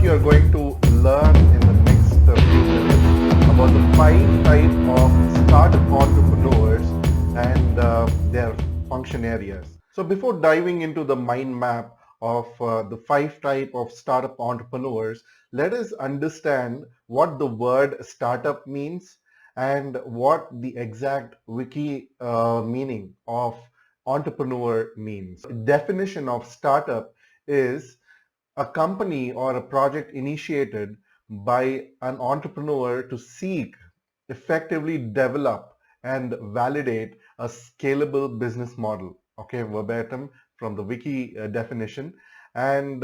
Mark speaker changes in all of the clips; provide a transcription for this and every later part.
Speaker 1: we are going to learn in the next few minutes about the 5 types of startup entrepreneurs and their function areas. So before diving into the mind map of the 5 types of startup entrepreneurs, let us understand what the word startup means and what the exact wiki meaning of entrepreneur means. Definition of startup is a company or a project initiated by an entrepreneur to seek, effectively develop, and validate a scalable business model. Okay, verbatim from the wiki definition. And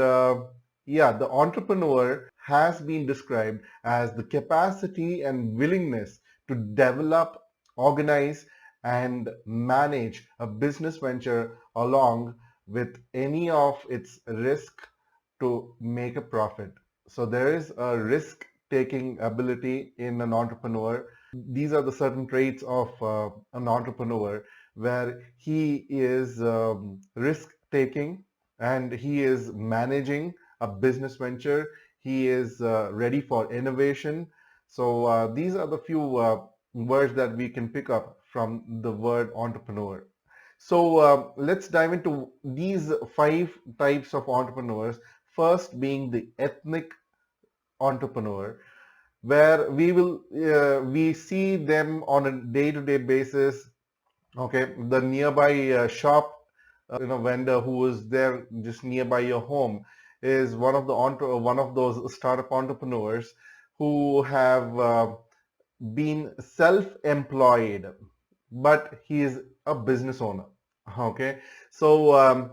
Speaker 1: yeah, the entrepreneur has been described as the capacity and willingness to develop, organize, and manage a business venture along with any of its risk to make a profit. So there is a risk taking ability in an entrepreneur. These are the certain traits of an entrepreneur where he is risk taking and he is managing a business venture. He is ready for innovation. So these are the few words that we can pick up from the word entrepreneur. So let's dive into these 5 types of entrepreneurs. First being the ethnic entrepreneur, where we see them on a day-to-day basis. Okay, the nearby shop, vendor who is there just nearby your home is one of those startup entrepreneurs who have been self-employed, but he is a business owner. Okay, so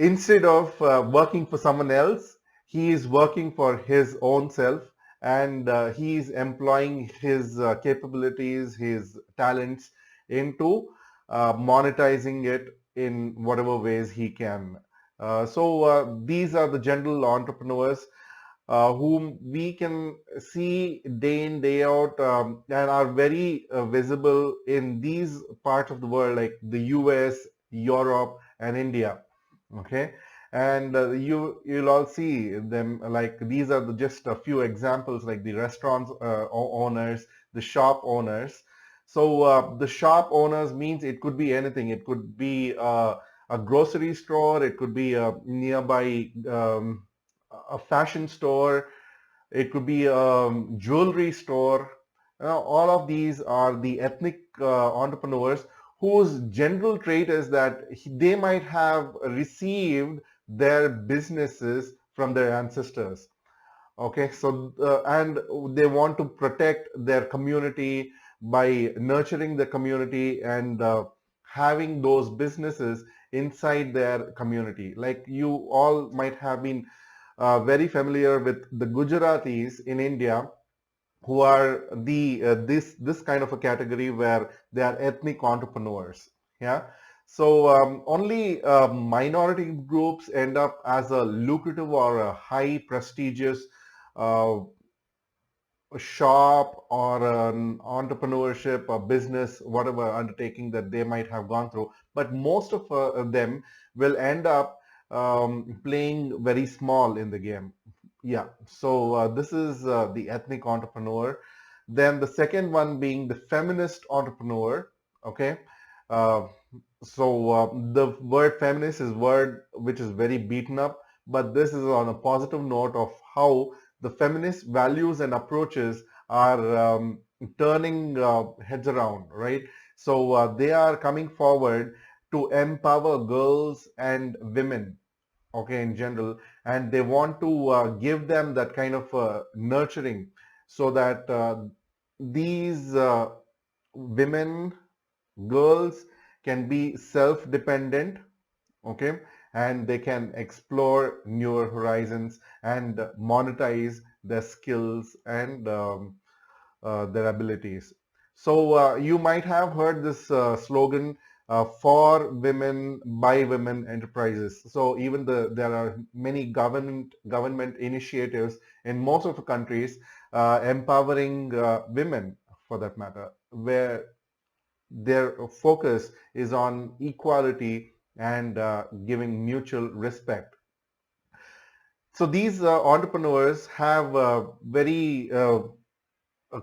Speaker 1: instead of working for someone else, he is working for his own self, and he is employing his capabilities, his talents into monetizing it in whatever ways he can. So these are the general entrepreneurs whom we can see day in, day out, and are very visible in these parts of the world like the US, Europe, and India. Okay, and you'll all see them, like these are just a few examples, like the restaurants owners, the shop owners. So the shop owners means it could be anything. It could be a grocery store, it could be a nearby a fashion store, it could be a jewelry store. All of these are the ethnic entrepreneurs whose general trait is that they might have received their businesses from their ancestors. Okay, so and they want to protect their community by nurturing the community and having those businesses inside their community. Like you all might have been very familiar with the Gujaratis in India, who are the this kind of a category where they are ethnic entrepreneurs. Yeah. So only minority groups end up as a lucrative or a high prestigious uh, shop or an entrepreneurship or business, whatever undertaking that they might have gone through. But most of them will end up playing very small in the game. Yeah. So this is the ethnic entrepreneur. Then the second one being the feminist entrepreneur. Okay. Uh, so the word feminist is word which is very beaten up, but this is on a positive note of how the feminist values and approaches are turning heads around, right? So they are coming forward to empower girls and women, okay, in general, and they want to give them that kind of nurturing so that these women, girls can be self-dependent, okay, and they can explore newer horizons and monetize their skills and their abilities. So you might have heard this slogan, for women by women enterprises. So even there are many government initiatives in most of the countries empowering women, for that matter, where their focus is on equality and giving mutual respect. So these entrepreneurs have a very a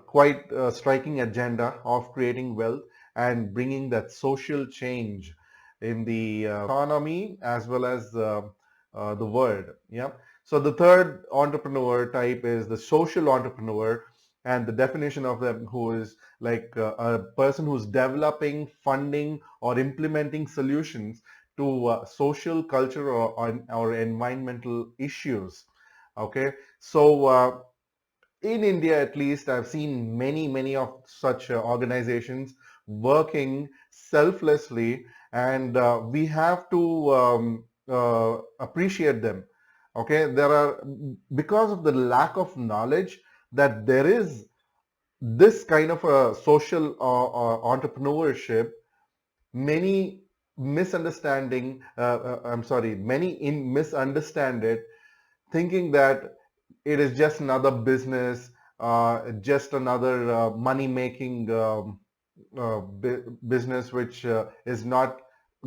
Speaker 1: quite striking agenda of creating wealth and bringing that social change in the economy as well as the world. Yeah. So the third entrepreneur type is the social entrepreneur, and the definition of them who is like a person who's developing, funding, or implementing solutions to social, culture, or environmental issues. Okay. So in India, at least, I've seen many of such organizations working selflessly, and we have to appreciate them. Okay, there are, because of the lack of knowledge that there is this kind of a social entrepreneurship, many many in misunderstand it, thinking that it is just another business, just another money-making business which is not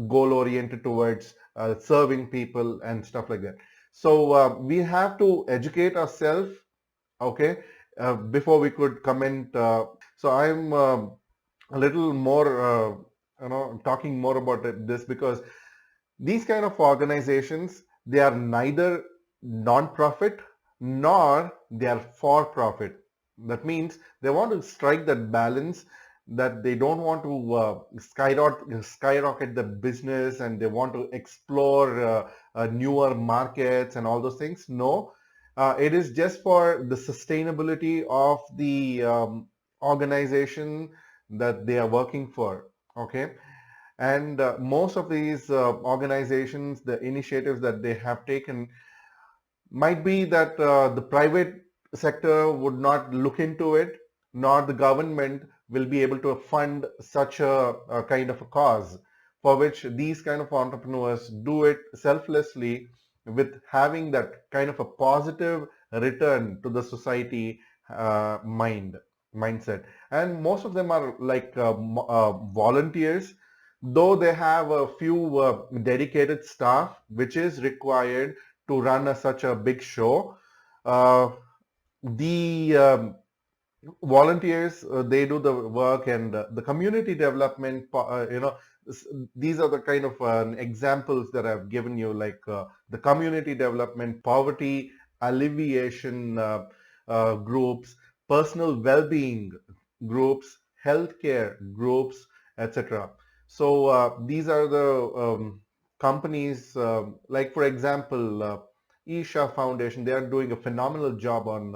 Speaker 1: goal-oriented towards serving people and stuff like that. So we have to educate ourselves, okay, before we could comment. So I'm a little more, talking more about this because these kind of organizations, they are neither non-profit nor they are for profit. That means they want to strike that balance, that they don't want to skyrocket the business and they want to explore newer markets and all those things. No, it is just for the sustainability of the organization that they are working for. Okay. And most of these organizations, the initiatives that they have taken, might be that the private sector would not look into it, nor the government will be able to fund such a kind of a cause, for which these kind of entrepreneurs do it selflessly with having that kind of a positive return to the society mindset. And most of them are like volunteers, though they have a few dedicated staff which is required to run such a big show. Uh, the volunteers, they do the work, and the community development, these are the kind of examples that I've given you, like the community development, poverty alleviation groups, personal well-being groups, healthcare groups, etc. So these are the companies, like for example, Isha Foundation. They are doing a phenomenal job on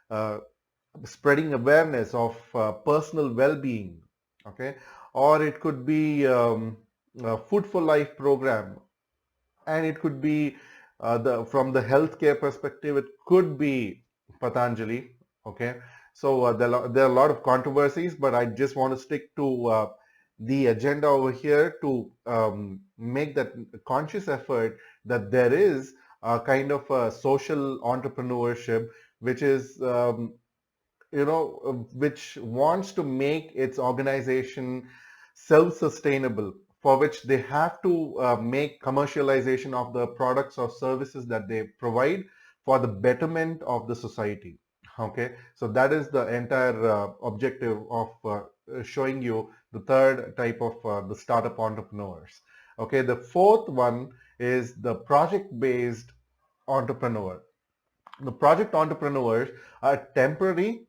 Speaker 1: uh, spreading awareness of personal well-being. Okay. Or it could be a Food for Life program, and it could be the from the healthcare perspective, it could be Patanjali. Okay. So there are a lot of controversies, but I just want to stick to the agenda over here to make that conscious effort that there is a kind of a social entrepreneurship which is which wants to make its organization self-sustainable, for which they have to make commercialization of the products or services that they provide for the betterment of the society. Okay, so that is the entire objective of showing you the third type of the startup entrepreneurs. Okay, the fourth one is the project-based entrepreneur. The project entrepreneurs are temporary,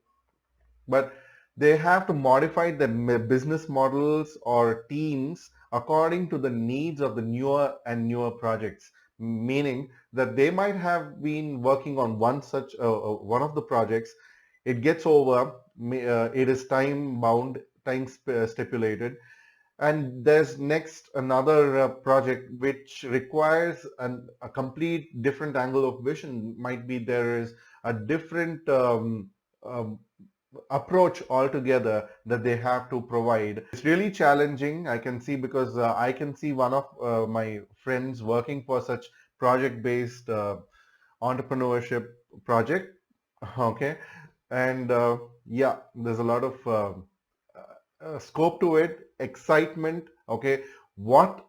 Speaker 1: but they have to modify their business models or teams according to the needs of the newer and newer projects, meaning that they might have been working on one of the projects. It gets over, it is time bound, stipulated, and there's next another project which requires a complete different angle of vision. Might be there is a different um, approach altogether that they have to provide. It's really challenging, I can see, because I can see one of my friends working for such project-based entrepreneurship project. Okay. And yeah, there's a lot of scope to it, excitement. Okay. What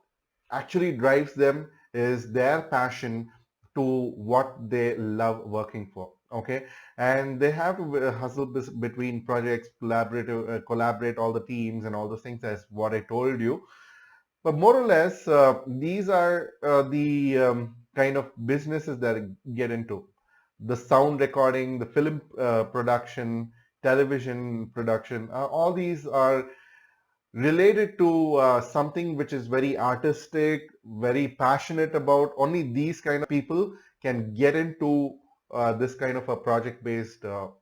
Speaker 1: actually drives them is their passion to what they love working for. Okay, and they have to hustle between projects, collaborate all the teams and all those things, as what I told you. But more or less, these are the kind of businesses that I get into. The sound recording, the film production, television production, all these are related to something which is very artistic, very passionate about. Only these kind of people can get into this kind of a project-based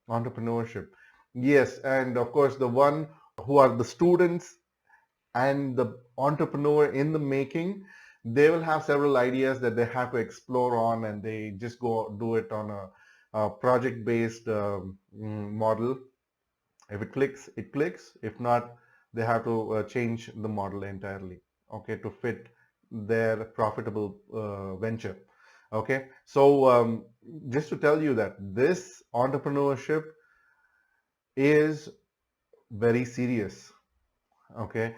Speaker 1: entrepreneurship. Yes, and of course, the one who are the students and the entrepreneur in the making, they will have several ideas that they have to explore on, and they just go do it on a project-based model. If it clicks, it clicks. If not, they have to change the model entirely, okay, to fit their profitable venture. Okay, so just to tell you that this entrepreneurship is very serious. Okay,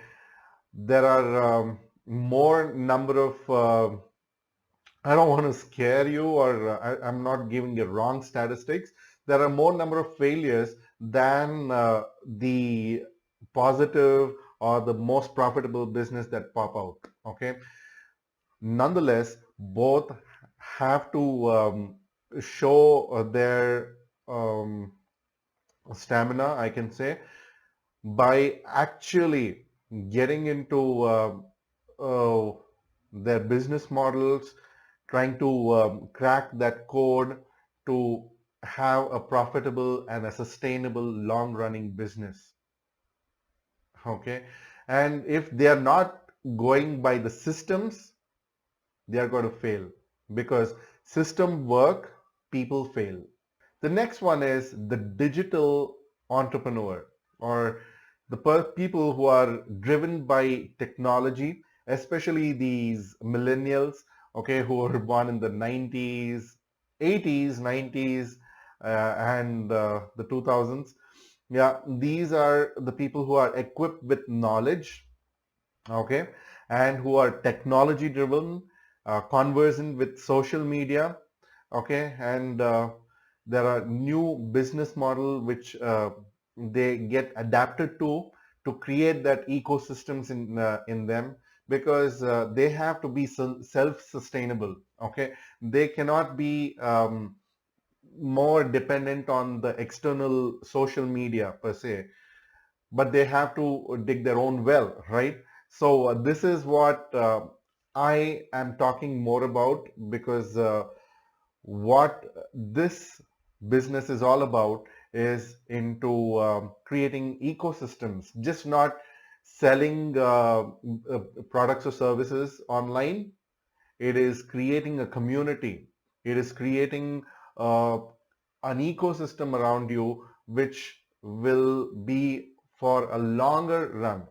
Speaker 1: there are more number of I don't want to scare you, or I'm not giving you wrong statistics. There are more number of failures than the positive or the most profitable business that pop out. Okay. Nonetheless, both have to show their um, stamina, I can say, by actually getting into uh, their business models, trying to crack that code to have a profitable and a sustainable long running business. Okay. And if they are not going by the systems, they are going to fail, because system work, people fail. The next one is the digital entrepreneur, or the people who are driven by technology, especially these millennials, okay, who were born in the 90s, 80s, 90s, and the 2000s. Yeah, these are the people who are equipped with knowledge, okay, and who are technology driven, conversant with social media, okay, and there are new business model which they get adapted to create that ecosystems in them, because they have to be self-sustainable. Okay, they cannot be more dependent on the external social media per se, but they have to dig their own well, right? So this is what I am talking more about, because what this business is all about is into creating ecosystems, just not selling products or services online. It is creating a community. It is creating uh, an ecosystem around you which will be for a longer run.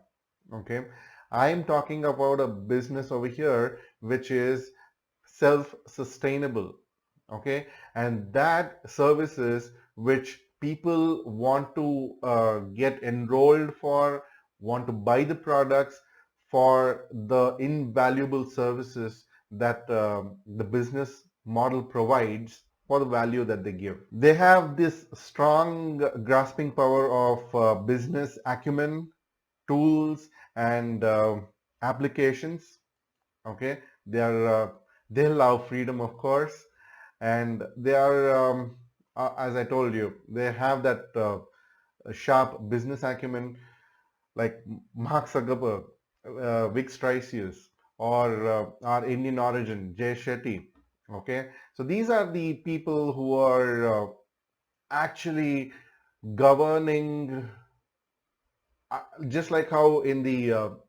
Speaker 1: Okay, I'm talking about a business over here which is self-sustainable. Okay, and that services which people want to get enrolled for, want to buy the products for the invaluable services that the business model provides for the value that they give. They have this strong grasping power of business acumen, tools, and applications. Okay, they are they love freedom, of course, and they are as I told you, they have that sharp business acumen, like Mark Zuckerberg, Vic Strauss, or our Indian origin, Jay Shetty. Okay, so these are the people who are actually governing, just like how in the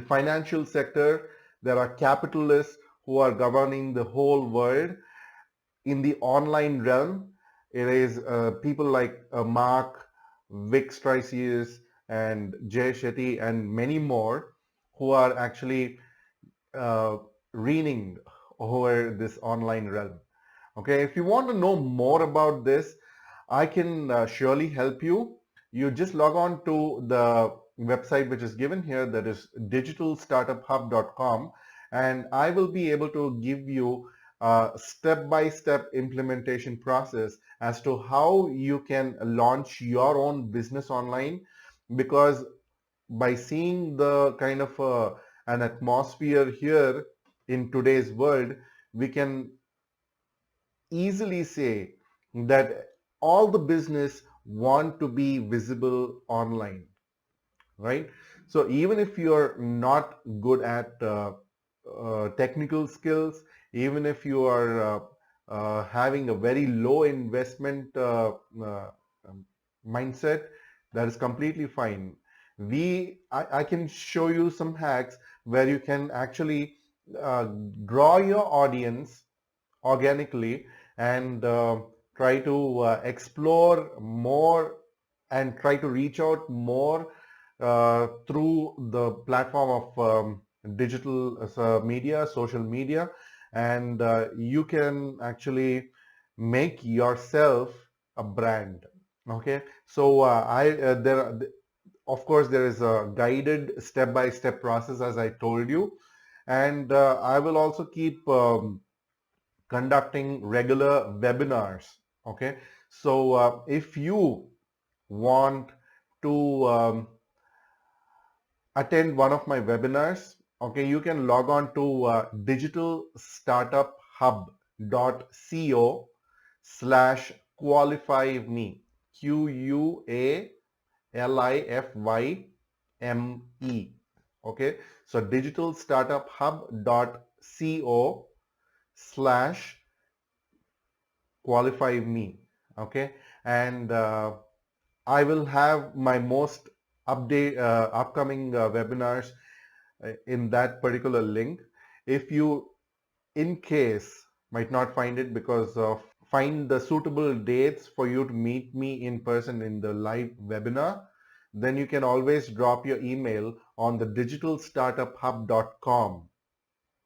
Speaker 1: financial sector there are capitalists who are governing the whole world. In the online realm, it is people like Mark, Vic Strauss, and Jay Shetty, and many more who are actually uh, reigning over this online realm. Okay, if you want to know more about this, I can surely help you. You just log on to the website which is given here, that is digitalstartuphub.com, and I will be able to give you step-by-step implementation process as to how you can launch your own business online, because by seeing the kind of an atmosphere here in today's world, we can easily say that all the business want to be visible online, right? So even if you're not good at technical skills, even if you are having a very low investment um, mindset, that is completely fine. I can show you some hacks where you can actually draw your audience organically and try to explore more and try to reach out more through the platform of digital media, social media, and you can actually make yourself a brand. Okay, so of course there is a guided step-by-step process, as I told you, and I will also keep conducting regular webinars. Okay, so if you want to attend one of my webinars, okay, you can log on to digitalstartuphub.co/qualifyme, QUALIFYME. Okay, so digitalstartuphub.co/qualify me. Okay, and I will have my most upcoming webinars in that particular link. If you in case might not find it because of find the suitable dates for you to meet me in person in the live webinar, then you can always drop your email on the digitalstartuphub.com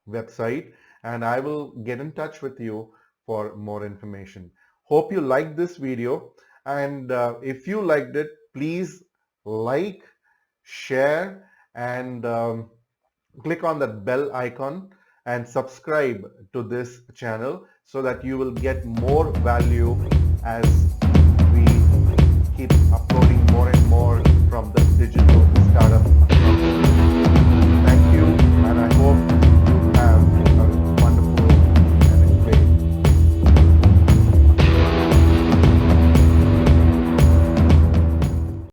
Speaker 1: website, and I will get in touch with you for more information. Hope you liked this video, and if you liked it, please like, share, and click on that bell icon and subscribe to this channel so that you will get more value as we keep uploading more and more